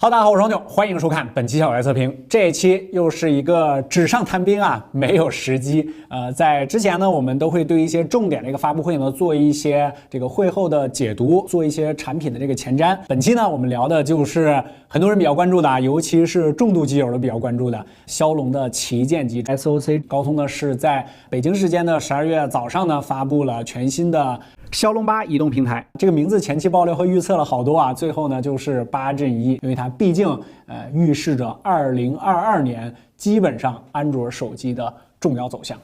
大家好，我是黄牛，欢迎收看本期小白测评。这一期又是一个纸上谈兵啊，没有实机。在之前呢，我们都会对一些重点的一个发布会呢做一些这个会后的解读，做一些产品的这个前瞻。本期呢，我们聊的就是很多人比较关注的，尤其是重度机友都比较关注的骁龙的旗舰机 SoC。高通呢是在北京时间的12月早上呢发布了全新的骁龙8移动平台。这个名字前期爆料和预测了好多啊，最后呢就是8阵1，因为它毕竟预示着2022年基本上安卓手机的重要走向。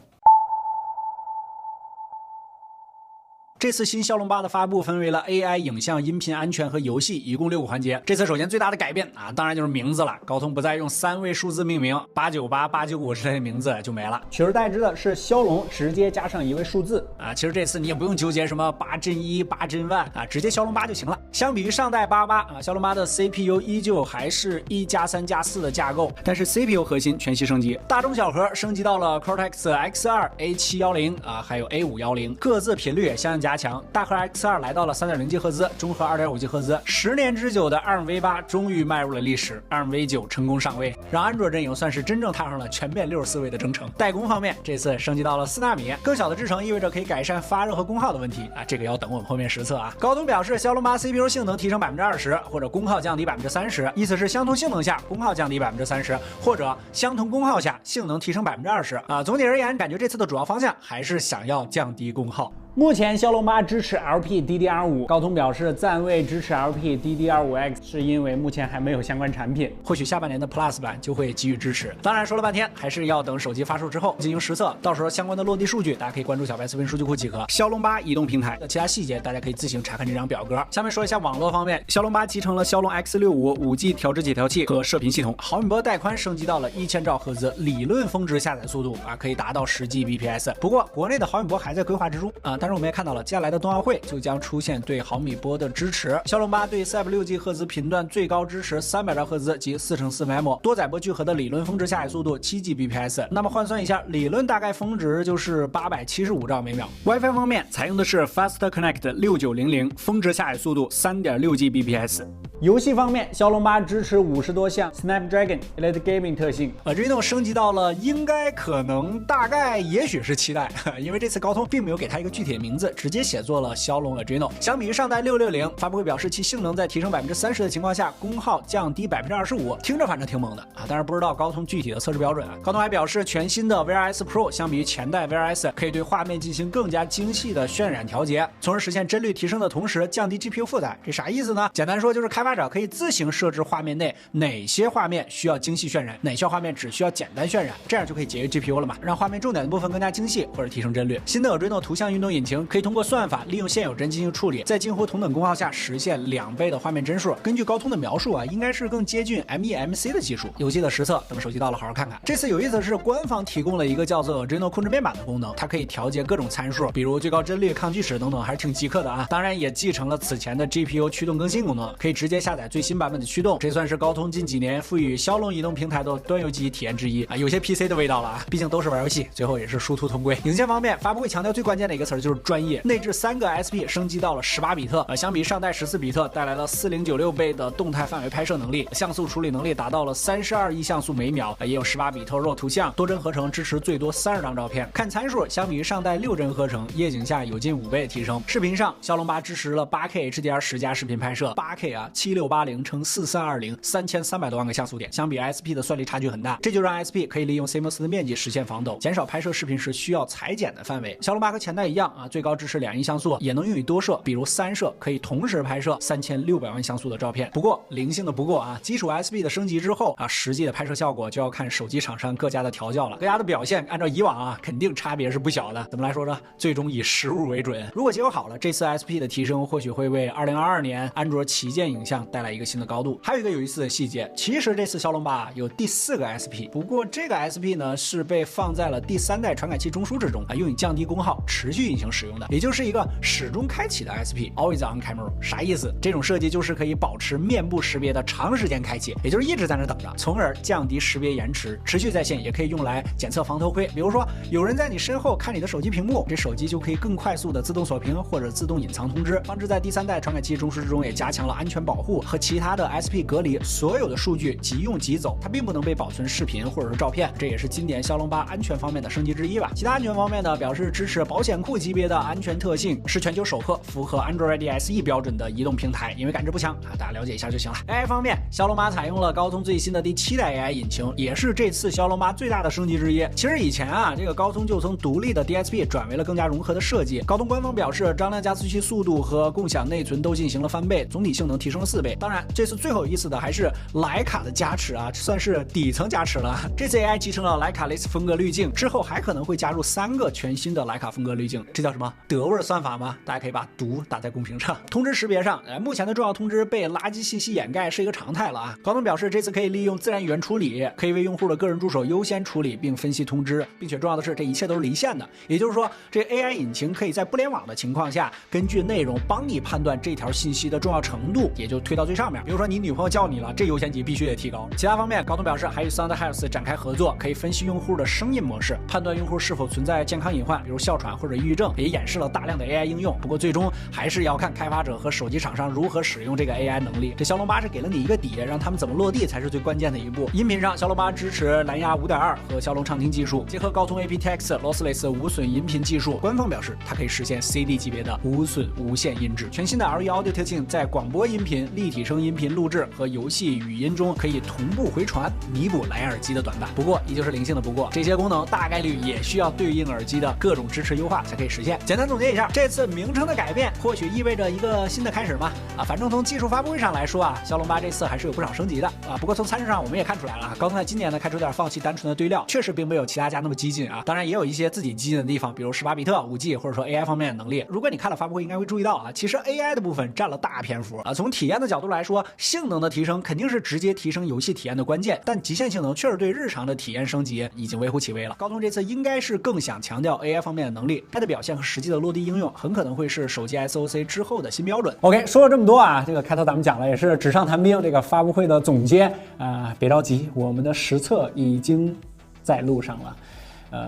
这次新骁龙8的发布分为了 AI、影像、音频、安全和游戏，一共6个环节。这次首先最大的改变啊，当然就是名字了。高通不再用3位数字命名，898、895之类的名字就没了，取而代之的是骁龙直接加上1位数字啊。其实这次你也不用纠结什么8阵1、8阵1啊，直接骁龙8就行了。相比于上代88啊，骁龙8的 CPU 依旧还是1+3+4的架构，但是 CPU 核心全系升级，大中小核升级到了 Cortex X2、A710啊，还有 A510，各自频率也相应加强。大核 X2 来到了 3.0 赫兹，中核 2.5 赫兹。10年之久的 ARM-V8 终于迈入了历史 ，ARM-V9 成功上位，让安卓阵营算是真正踏上了全面64位的征程。代工方面，这次升级到了4纳米，更小的制程意味着可以改善发热和功耗的问题啊，这个要等我们后面实测啊。高通表示，骁龙8 CPU 性能提升20%，或者功耗降低30%，意思是相同性能下功耗降低30%，或者相同功耗下性能提升20%啊。总体而言，感觉这次的主要方向还是想要降低功耗。目前骁龙8支持 LPDDR5， 高通表示暂未支持 LPDDR5X， 是因为目前还没有相关产品，或许下半年的 Plus 版就会给予支持。当然说了半天，还是要等手机发售之后进行实测，到时候相关的落地数据大家可以关注小白测评数据库即可。骁龙8移动平台的其他细节大家可以自行查看这张表格。下面说一下网络方面，骁龙8集成了骁龙 X65 5G 调制解调器和射频系统，毫米波带宽升级到了1000兆赫兹，理论峰值下载速度啊可以达到10 Gbps， 不过国内的毫米波还在规划之中啊。但是我们也看到了，接下来的冬奥会就将出现对毫米波的支持。骁龙8对 460赫兹频段最高支持300兆赫兹及4×4 MIMO 多载波聚合的理论峰值下载速度7 Gbps， 那么换算一下，理论大概峰值就是875兆每秒。WiFi 方面采用的是 Fast Connect 6900，峰值下载速度3.6 Gbps。游戏方面，骁龙8支持50多项 Snapdragon Elite Gaming 特性，Adreno 升级到了应该、可能、大概、也许是期待，因为这次高通并没有给它一个具体的名字，直接写作了骁龙 Adreno。相比于上代660，发布会表示其性能在提升30%的情况下，功耗降低25%，听着反正挺猛的啊，但是不知道高通具体的测试标准啊。高通还表示，全新的 VRS Pro 相比于前代 VRS 可以对画面进行更加精细的渲染调节，从而实现帧率提升的同时降低 GPU 负载。这啥意思呢？简单说就是开发者可以自行设置画面内哪些画面需要精细渲染，哪些画面只需要简单渲染，这样就可以节约 GPU 了嘛，让画面重点的部分更加精细或者提升帧率。新的 Adreno 图像运动引擎可以通过算法利用现有帧进行处理，在近乎同等功耗下实现2倍的画面帧数。根据高通的描述啊，应该是更接近 MEMC 的技术。游戏的实测等手机到了好好看看。这次有意思的是，官方提供了一个叫做 Adreno 控制面板的功能，它可以调节各种参数，比如最高帧率、抗锯齿等等，还是挺极客的啊。当然也继承了此前的 GPU 驱动更新功能，可以直接下载最新版本的驱动。这算是高通近几年赋予骁龙移动平台的端游机体验之一啊，有些 PC 的味道了啊，毕竟都是玩游戏，最后也是殊途同归。影像方面，发布会强调最关键的一个词就是专业，内置3个 SP 升级到了18比特，相比上代14比特带来了4096倍的动态范围拍摄能力，像素处理能力达到了32亿像素每秒，也有18比特 RAW 图像，多帧合成支持最多30张照片。看参数，相比于上代6帧合成，夜景下有近5倍的提升。视频上，骁龙8支持了 8K HDR 10加视频拍摄，8K 啊7680×4320，3300多万个像素点，相比 SP 的算力差距很大，这就让 SP 可以利用 CMOS 的面积实现防抖，减少拍摄视频时需要裁剪的范围。骁龙8和前代一样啊，最高支持2亿像素，也能用于多摄，比如3摄可以同时拍摄3600万像素的照片。不过灵性的不过啊，基础 SP 的升级之后啊，实际的拍摄效果就要看手机厂商各家的调教了。各家的表现按照以往啊，肯定差别是不小的。怎么来说呢？最终以实物为准。如果结果好了，这次 SP 的提升或许会为2022年安卓旗舰影像带来一个新的高度。还有一个有意思的细节，其实这次骁龙8有第4个 SP， 不过这个 SP 呢是被放在了第3代传感器中枢之中啊，用以降低功耗，持续运行屏使用的，也就是一个始终开启的 SP，Always on camera。啥意思？这种设计就是可以保持面部识别的长时间开启，也就是一直在那等着，从而降低识别延迟。持续在线也可以用来检测防偷窥，比如说有人在你身后看你的手机屏幕，这手机就可以更快速的自动锁屏或者自动隐藏通知，防止在第三代传感器中枢之中也加强了安全保护，和其他的 SP 隔离，所有的数据即用即走，它并不能被保存视频或者是照片，这也是今年骁龙8安全方面的升级之一吧。其他安全方面呢，表示支持保险库级别的安全特性，是全球首颗符合 Android SE 标准的移动平台，因为感知不强啊，大家了解一下就行了。AI 方面，骁龙8采用了高通最新的第7代 AI 引擎，也是这次骁龙8最大的升级之一。其实以前啊，这个高通就从独立的 DSP 转为了更加融合的设计。高通官方表示，张量加速器速度和共享内存都进行了翻倍，总体性能提升了4倍。当然，这次最有意思的还是徕卡的加持啊，算是底层加持了。这次 AI 集成了徕卡类似风格滤镜，之后还可能会加入3个全新的徕卡风格滤镜，这叫什么德味算法吗？大家可以把毒打在公屏上。通知识别上，目前的重要通知被垃圾信息掩盖是一个常态了啊。高通表示，这次可以利用自然语言处理，可以为用户的个人助手优先处理并分析通知，并且重要的是，这一切都是离线的，也就是说，这 AI 引擎可以在不联网的情况下，根据内容帮你判断这条信息的重要程度，也就推到最上面。比如说你女朋友叫你了，这优先级必须得提高。其他方面，高通表示还与 SoundHealth 展开合作，可以分析用户的声音模式，判断用户是否存在健康隐患，比如哮喘或者抑郁症，也演示了大量的 AI 应用。不过最终还是要看开发者和手机厂商如何使用这个 AI 能力。这骁龙8是给了你一个底，让他们怎么落地才是最关键的一步。音频上，骁龙8支持蓝牙 5.2 和骁龙畅听技术，结合高通 aptX Lossless 无损音频技术。官方表示，它可以实现 CD 级别的无损无线音质。全新的 LE Audio 特性在广播音频、立体声音频录制和游戏语音中可以同步回传，弥补蓝牙耳机的短板。不过，依旧是零星的不过，这些功能大概率也需要对应耳机的各种支持优化才可以实现。简单总结一下，这次名称的改变或许意味着一个新的开始嘛？反正从技术发布会上来说啊，骁龙8这次还是有不少升级的啊。不过从参数上我们也看出来了，高通在今年呢开始有点放弃单纯的堆料，确实并没有其他家那么激进啊。当然也有一些自己激进的地方，比如18比特、5G 或者说 AI 方面的能力。如果你看了发布会，应该会注意到啊，其实 AI 的部分占了大篇幅啊。从体验的角度来说，性能的提升肯定是直接提升游戏体验的关键，但极限性能确实对日常的体验升级已经微乎其微了。高通这次应该是更想强调 AI 方面的能力，它的表现和实际的落地应用很可能会是手机 SoC 之后的新标准。OK， 说了这么多啊，这个开头咱们讲了也是纸上谈兵，这个发布会的总结啊，别着急，我们的实测已经在路上了。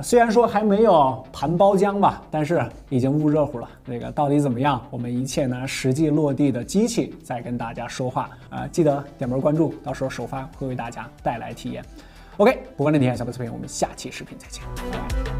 虽然说还没有盘包浆吧，但是已经捂热乎了。这个到底怎么样？我们一切拿实际落地的机器再跟大家说话记得点门关注，到时候首发会为大家带来体验。OK， 不关键体验小白测评，我们下期视频再见。拜拜。